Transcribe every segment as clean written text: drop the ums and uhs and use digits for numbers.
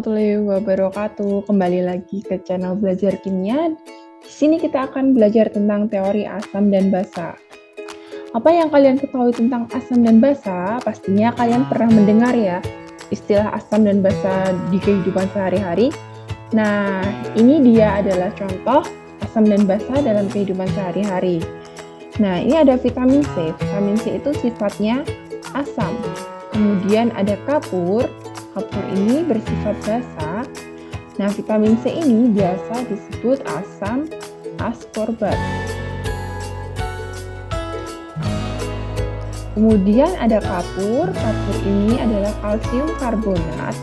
Warahmatullahi wabarakatuh. Kembali lagi ke channel Belajar Kimia. Di sini kita akan belajar tentang teori asam dan basa. Apa yang kalian ketahui tentang asam dan basa? Pastinya kalian pernah mendengar ya istilah asam dan basa di kehidupan sehari-hari. Nah, ini dia adalah contoh asam dan basa dalam kehidupan sehari-hari. Nah, ini ada vitamin C. Vitamin C itu sifatnya asam. Kemudian ada kapur. Kapur ini bersifat basa. Nah, vitamin C ini biasa disebut asam askorbat. Kemudian ada kapur. Kapur ini adalah kalsium karbonat.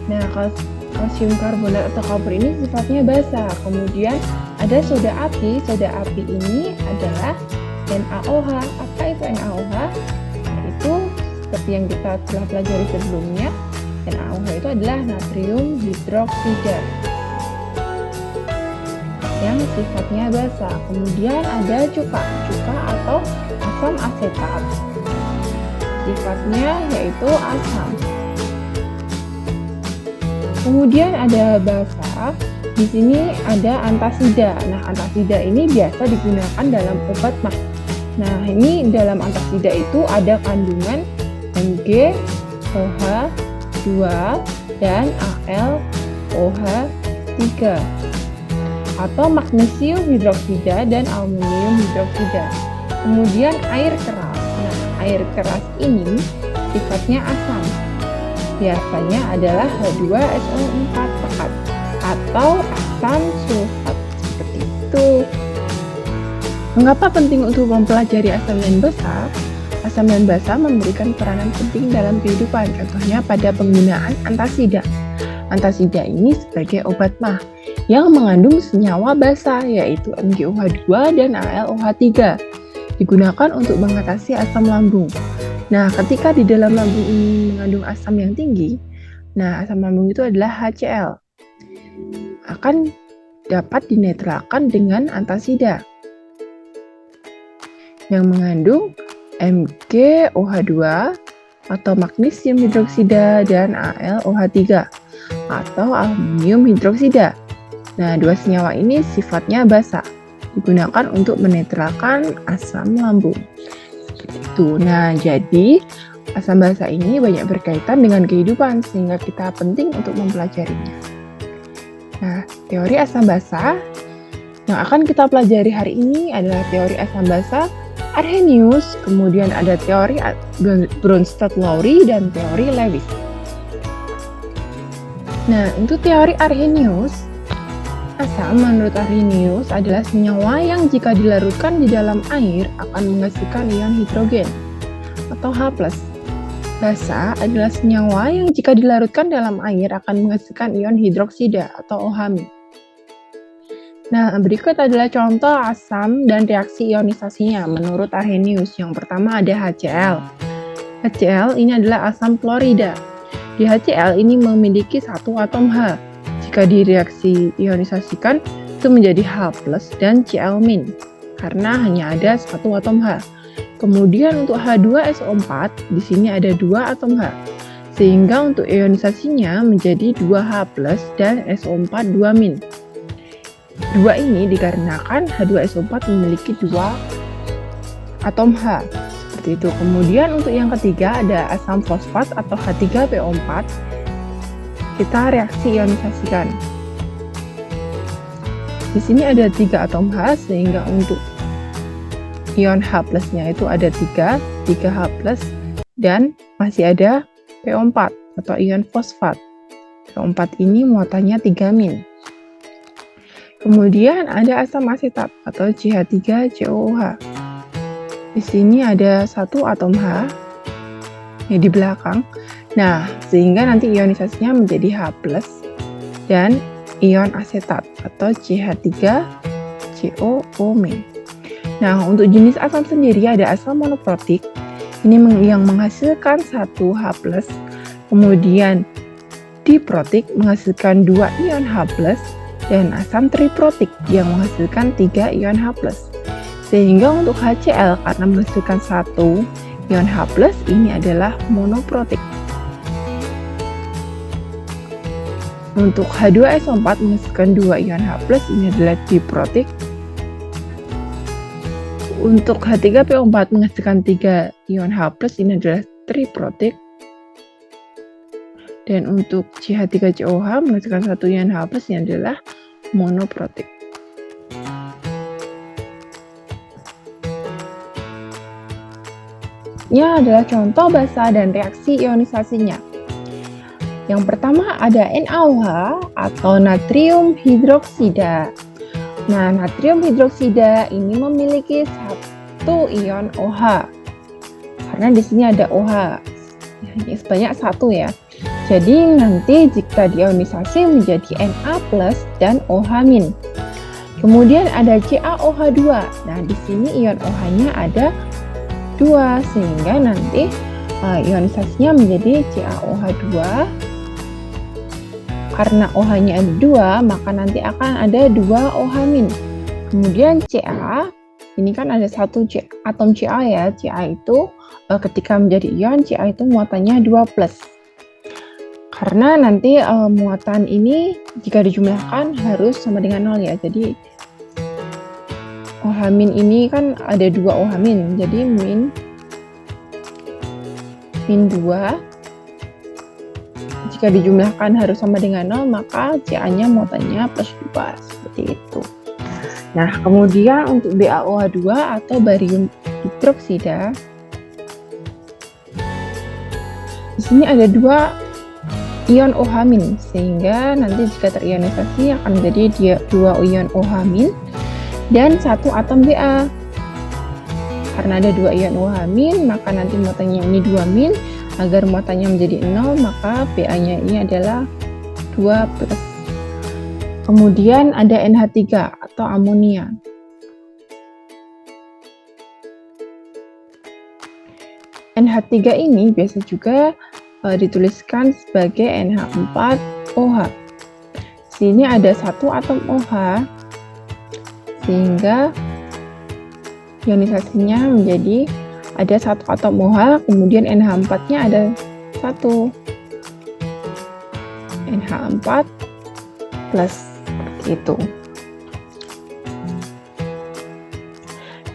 Nah, kalsium karbonat atau kapur ini sifatnya basa. Kemudian ada soda api. Soda api ini adalah NaOH. Apa itu NaOH? Itu seperti yang kita telah pelajari sebelumnya. NaOH itu adalah natrium hidroksida yang sifatnya basa. Kemudian ada cuka. Cuka atau asam asetat. Sifatnya yaitu asam. Kemudian ada basa. Di sini ada antasida. Nah, antasida ini biasa digunakan dalam obat mah. Nah, ini dalam antasida itu ada kandungan MgOH2 dan AlOH3 atau magnesium hidroksida dan aluminium hidroksida. Kemudian air keras. Nah, air keras ini sifatnya asam. Biasanya adalah H2SO4 pekat atau asam sulfat seperti itu. Mengapa penting untuk mempelajari asam dan basa? Asam dan basa memberikan peranan penting dalam kehidupan, contohnya pada penggunaan antasida. Antasida ini sebagai obat mah yang mengandung senyawa basa yaitu MgOH2 dan AlOH3. Digunakan untuk mengatasi asam lambung. Nah, ketika di dalam lambung ini mengandung asam yang tinggi, nah asam lambung itu adalah HCl, akan dapat dinetralkan dengan antasida yang mengandung MgOH2 atau magnesium hidroksida dan AlOH3 atau aluminium hidroksida. Nah, dua senyawa ini sifatnya basa, digunakan untuk menetralkan asam lambung. Nah, jadi asam basa ini banyak berkaitan dengan kehidupan sehingga kita penting untuk mempelajarinya. Nah, teori asam basa yang akan kita pelajari hari ini adalah teori asam basa Arrhenius, kemudian ada teori Bronsted-Lowry dan teori Lewis. Nah, untuk teori Arrhenius, asam menurut Arrhenius adalah senyawa yang jika dilarutkan di dalam air akan menghasilkan ion hidrogen atau H+. Basa adalah senyawa yang jika dilarutkan dalam air akan menghasilkan ion hidroksida atau OH-. Nah, berikut adalah contoh asam dan reaksi ionisasinya menurut Arrhenius. Yang pertama ada HCl. HCl ini adalah asam klorida. Di HCl ini memiliki satu atom H. Jika direaksi ionisasikan itu menjadi H+ dan Cl- karena hanya ada satu atom H. Kemudian untuk H2SO4 di sini ada dua atom H. Sehingga untuk ionisasinya menjadi 2H+ dan SO4 2-. Dua ini dikarenakan H2SO4 memiliki dua atom H. Seperti itu. Kemudian untuk yang ketiga ada asam fosfat atau H3PO4. Kita reaksi ionisasikan. Di sini ada 3 atom H sehingga untuk ion H+-nya itu ada 3H+, dan masih ada PO4 atau ion fosfat. PO4 ini muatannya 3-. Kemudian ada asam asetat atau CH3COOH. Di sini ada 1 atom H yang di belakang. Nah, sehingga nanti ionisasinya menjadi H+ dan ion asetat atau CH3COO-. Nah, untuk jenis asam sendiri ada asam monoprotik. Ini yang menghasilkan 1H+. Kemudian diprotik menghasilkan 2 ion H+. dan asam triprotik yang menghasilkan 3 ion H+. Sehingga untuk HCl karena menghasilkan 1 ion H+, ini adalah monoprotik. Untuk H2SO4 menghasilkan 2 ion H+, ini adalah diprotik. Untuk H3PO4 menghasilkan 3 ion H+, ini adalah triprotik. Dan untuk CH3COH menghasilkan 1 ion H+, ini adalah monoprotik. Ini adalah contoh basa dan reaksi ionisasinya. Yang pertama ada NaOH atau natrium hidroksida. Nah, natrium hidroksida ini memiliki 1 ion OH. Karena di sini ada OH. Sebanyak 1 ya. Jadi nanti jika diionisasi menjadi Na+ dan OH-. Kemudian ada CaOH2. Nah, di sini ion OH-nya ada 2 sehingga nanti ionisasinya menjadi CaOH2. Karena OH-nya ada 2, maka nanti akan ada 2 OH-. Kemudian Ca, ini kan ada 1 atom Ca ya. Ca itu ketika menjadi ion, Ca itu muatannya 2+. Karena nanti muatan ini jika dijumlahkan harus sama dengan 0 ya. Jadi OH- ini kan ada 2 OH-, jadi min 2. Jika dijumlahkan harus sama dengan 0, maka Ca-nya muatannya +2, seperti itu. Nah, kemudian untuk BaOH2 atau barium hidroksida, di sini ada 2 ion OH-, sehingga nanti jika terionisasi akan menjadi 2 ion OH- dan 1 atom Ba. Karena ada 2 ion OH-, maka nanti muatannya ini 2-. Agar muatannya menjadi 0, maka Ba-nya ini adalah 2+. Kemudian ada NH3 atau amonia. NH3 ini biasa juga dituliskan sebagai NH4OH. Sini ada 1 atom OH, sehingga ionisasinya menjadi ada 1 atom OH, kemudian NH4-nya ada 1. NH4 plus, seperti itu.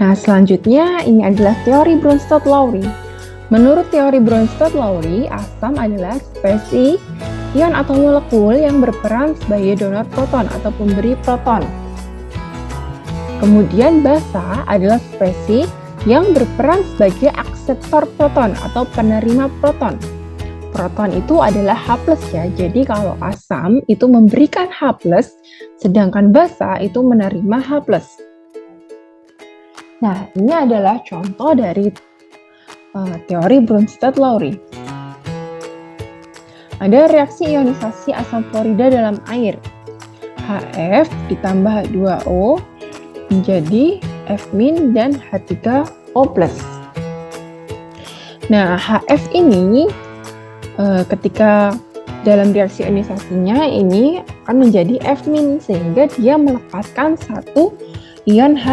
Nah, selanjutnya ini adalah teori Bronsted-Lowry. Menurut teori Bronsted-Lowry, asam adalah spesies ion atau molekul yang berperan sebagai donor proton atau pemberi proton. Kemudian basa adalah spesies yang berperan sebagai akseptor proton atau penerima proton. Proton itu adalah H+ ya, jadi kalau asam itu memberikan H+, sedangkan basa itu menerima H+. Nah, ini adalah contoh dari teori Bronsted-Lowry. Ada reaksi ionisasi asam fluorida dalam air. HF ditambah H2O menjadi F- dan H3O+. Nah, HF ini ketika dalam reaksi ionisasinya ini akan menjadi F- sehingga dia melepaskan 1 ion H+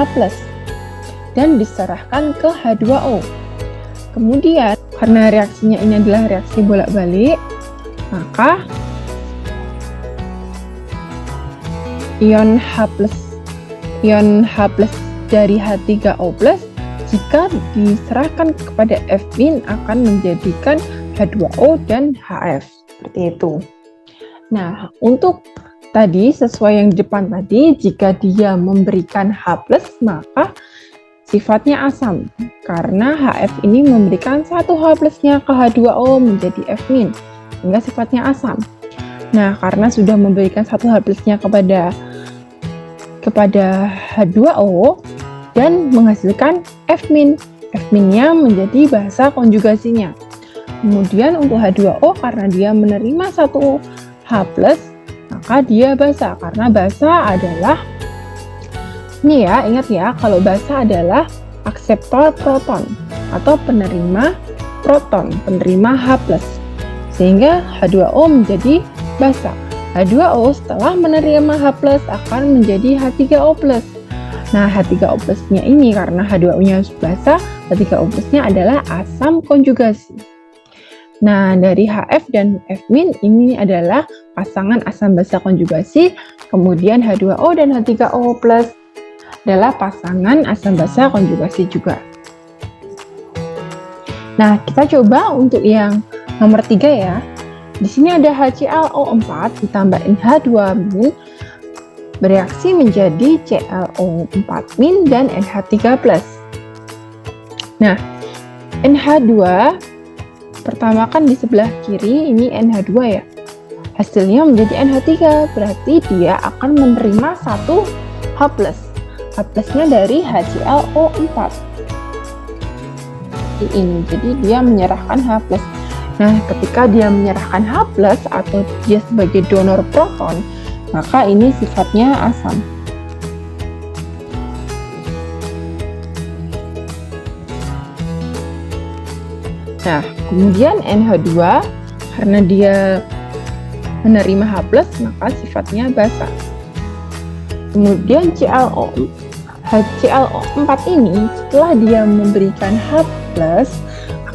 dan diserahkan ke H2O. Kemudian, karena reaksinya ini adalah reaksi bolak-balik, maka ion H+ dari H3O+ jika diserahkan kepada F- akan menjadikan H2O dan HF. Seperti itu. Nah, untuk tadi sesuai yang di depan tadi, jika dia memberikan H+, maka sifatnya asam. Karena HF ini memberikan 1 H+-nya ke H2O menjadi F-, sehingga sifatnya asam. Nah, karena sudah memberikan 1 H+-nya kepada H2O dan menghasilkan F-. F-nya menjadi basa konjugasinya. Kemudian untuk H2O karena dia menerima 1 H+, maka dia basa. Karena basa adalah, ini ya, ingat ya, kalau basa adalah akseptor proton atau penerima proton, penerima H+. Sehingga H2O menjadi basa. H2O setelah menerima H+ akan menjadi H3O+. Nah, H3O+-nya ini karena H2O-nya basah, H3O+-nya adalah asam konjugasi. Nah, dari HF dan F- ini adalah pasangan asam basa konjugasi, kemudian H2O dan H3O+ adalah pasangan asam basa konjugasi juga. Nah, kita coba untuk yang nomor 3 ya. Di sini ada HClO4 ditambah NH2- bereaksi menjadi ClO4- dan NH3+. Nah, NH2 pertama kan di sebelah kiri ini NH2 ya. Hasilnya menjadi NH3, berarti dia akan menerima satu H+. H+-nya dari HClO4. Ini, jadi dia menyerahkan H+. Nah, ketika dia menyerahkan H+ atau dia sebagai donor proton, maka ini sifatnya asam. Nah, kemudian NH2 karena dia menerima H+, maka sifatnya basa. Kemudian HClO4 ini setelah dia memberikan H+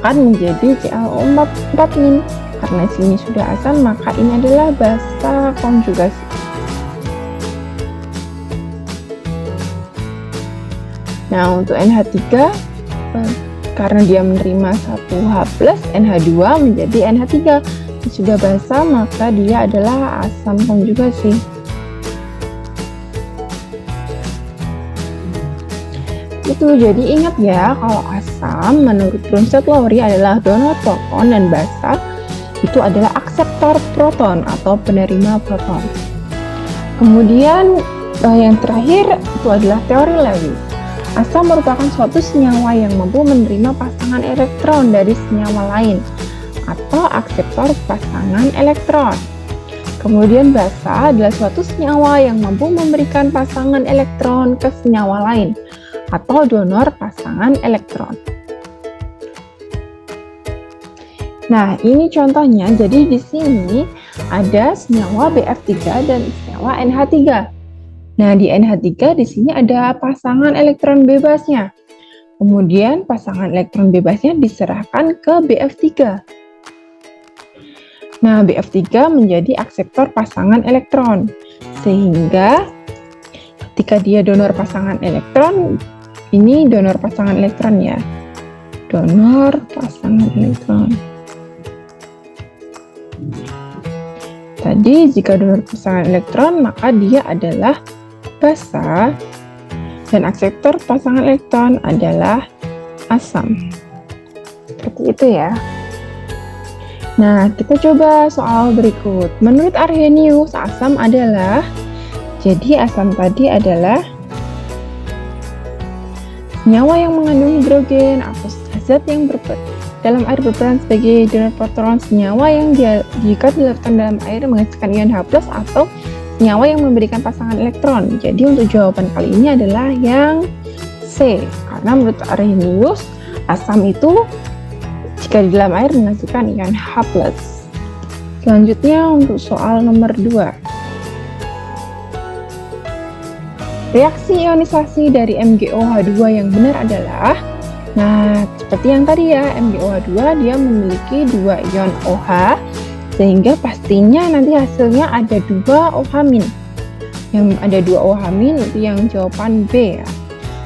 akan menjadi ClO4- karena sini sudah asam, maka ini adalah basa konjugasi. Nah, untuk NH3 karena dia menerima satu H+, NH2 menjadi NH3. Sudah basa, maka dia adalah asam konjugasi. Itu, jadi ingat ya, kalau asam menurut Bronsted-Lowry adalah donor proton dan basa itu adalah akseptor proton atau penerima proton. Kemudian yang terakhir itu adalah teori Lewis. Asam merupakan suatu senyawa yang mampu menerima pasangan elektron dari senyawa lain atau akseptor pasangan elektron. Kemudian basa adalah suatu senyawa yang mampu memberikan pasangan elektron ke senyawa lain atau donor pasangan elektron. Nah, ini contohnya. Jadi di sini ada senyawa Bf3 dan senyawa NH3. Nah, di NH3 di sini ada pasangan elektron bebasnya. Kemudian pasangan elektron bebasnya diserahkan ke Bf3. Nah, Bf3 menjadi akseptor pasangan elektron. Sehingga ketika dia donor pasangan elektron, ini donor pasangan elektron ya. Donor pasangan elektron. Tadi jika donor pasangan elektron, maka dia adalah basa dan akseptor pasangan elektron adalah asam. Seperti itu ya. Nah, kita coba soal berikut. Menurut Arrhenius, asam adalah, jadi asam tadi adalah senyawa yang mengandung hidrogen atau zat yang dalam air berperan sebagai donor proton, senyawa yang jika dilarutkan dalam air menghasilkan ion H+ atau senyawa yang memberikan pasangan elektron. Jadi untuk jawaban kali ini adalah yang C. Karena menurut Arrhenius, asam itu jika di dalam air menghasilkan ion H+. Selanjutnya untuk soal nomor 2. Reaksi ionisasi dari MgOH2 yang benar adalah, nah seperti yang tadi ya, MgOH2 dia memiliki 2 ion OH, sehingga pastinya nanti hasilnya ada 2 OH-. Yang ada 2 OH- itu yang jawaban B ya.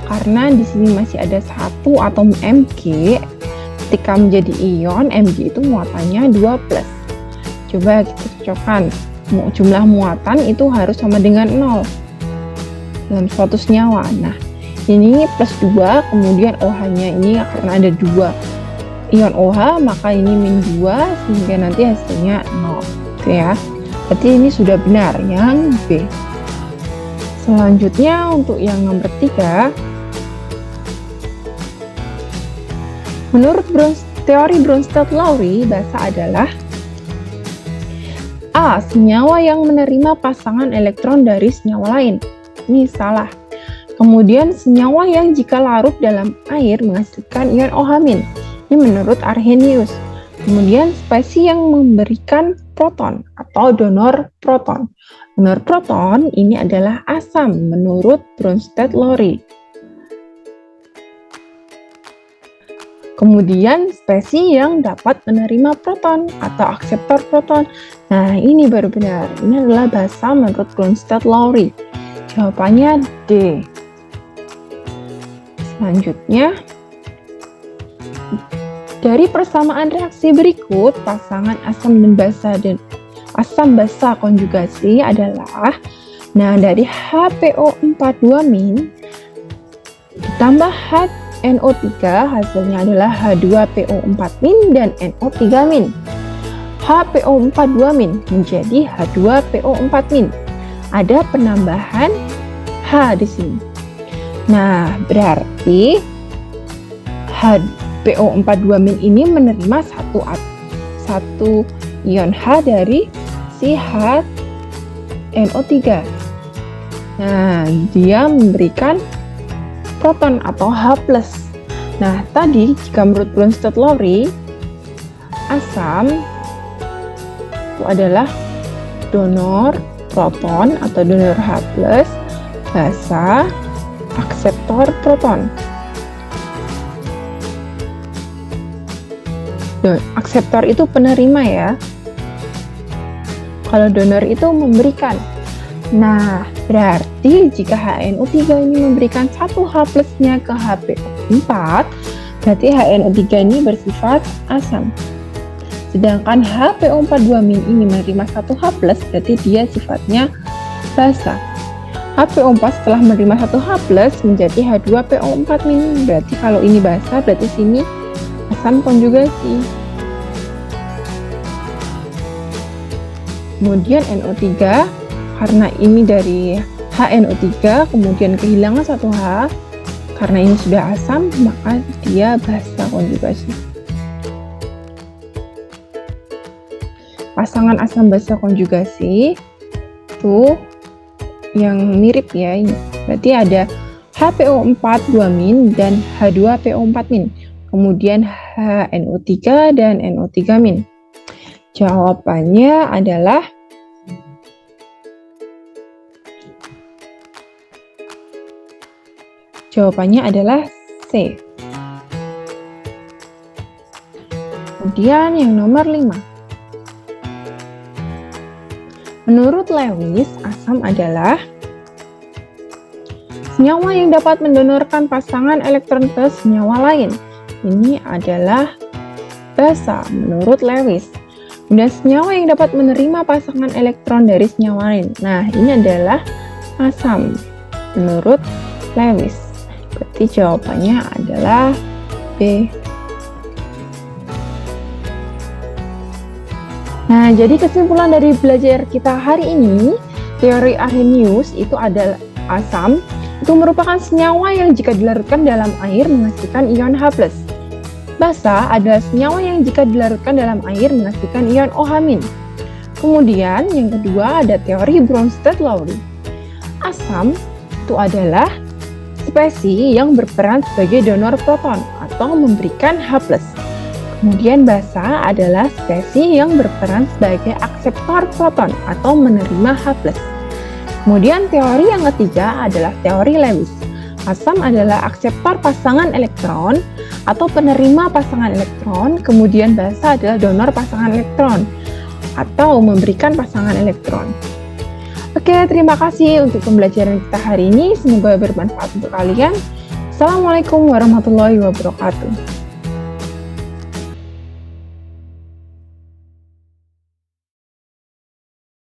Karena di sini masih ada 1 atom Mg, ketika menjadi ion, Mg itu muatannya 2+. Coba kita cocokkan, jumlah muatan itu harus sama dengan 0 dalam suatu senyawa. Nah, ini +2, kemudian OH-nya ini karena ada 2 ion OH, maka ini -2, sehingga nanti hasilnya 0. Gitu ya. Berarti ini sudah benar, yang B. Selanjutnya untuk yang nomor 3. Menurut teori Bronsted-Lowry, basa adalah A. Senyawa yang menerima pasangan elektron dari senyawa lain. Ini salah. Kemudian senyawa yang jika larut dalam air menghasilkan ion OH-. Ini menurut Arrhenius. Kemudian spesies yang memberikan proton atau donor proton. Donor proton ini adalah asam menurut Bronsted-Lowry. Kemudian spesies yang dapat menerima proton atau akseptor proton. Nah, ini baru benar. Ini adalah basa menurut Bronsted-Lowry. Jawabannya D. Selanjutnya, dari persamaan reaksi berikut, pasangan asam dan basa dan asam basa konjugasi adalah, dari HPO42- ditambah NO3 hasilnya adalah H2PO4- dan NO3-. HPO42- menjadi H2PO4-. Ada penambahan H di sini. Nah, berarti HPO42- ini menerima satu ion H dari si HNO3. Nah, dia memberikan proton atau H+. Nah, tadi jika menurut Bronsted-Lowry, asam itu adalah donor proton atau donor H+, basa akseptor proton. Akseptor itu penerima ya. Kalau donor itu memberikan. Nah, berarti jika HNO3 ini memberikan satu H+-nya ke HPO4, berarti HNO3 ini bersifat asam. Sedangkan HPO42- ini menerima satu H+, berarti dia sifatnya basa. HPO4 setelah menerima satu H+, menjadi H2PO4-. Berarti kalau ini basa, berarti sini asam konjugasi. Kemudian NO3, karena ini dari HNO3, kemudian kehilangan satu H, karena ini sudah asam, maka dia basa konjugasi. Pasangan asam basa konjugasi itu yang mirip ya, berarti ada HPO42- dan H2PO4-. Kemudian HNO3 dan NO3-. Jawabannya adalah C. Kemudian yang nomor 5. Menurut Lewis, asam adalah senyawa yang dapat mendonorkan pasangan elektron ke senyawa lain. Ini adalah basa menurut Lewis. Kemudian senyawa yang dapat menerima pasangan elektron dari senyawa lain. Nah, ini adalah asam menurut Lewis. Berarti jawabannya adalah B. Nah, jadi kesimpulan dari belajar kita hari ini, teori Arrhenius itu adalah asam, itu merupakan senyawa yang jika dilarutkan dalam air menghasilkan ion H+. Basa adalah senyawa yang jika dilarutkan dalam air menghasilkan ion OH-. Kemudian yang kedua ada teori Bronsted-Lowry. Asam itu adalah spesies yang berperan sebagai donor proton atau memberikan H+. Kemudian basa adalah spesies yang berperan sebagai akseptor proton atau menerima H+. Kemudian teori yang ketiga adalah teori Lewis. Asam adalah akseptor pasangan elektron atau penerima pasangan elektron, kemudian basa adalah donor pasangan elektron atau memberikan pasangan elektron. Oke, terima kasih untuk pembelajaran kita hari ini. Semoga bermanfaat untuk kalian. Assalamualaikum warahmatullahi wabarakatuh.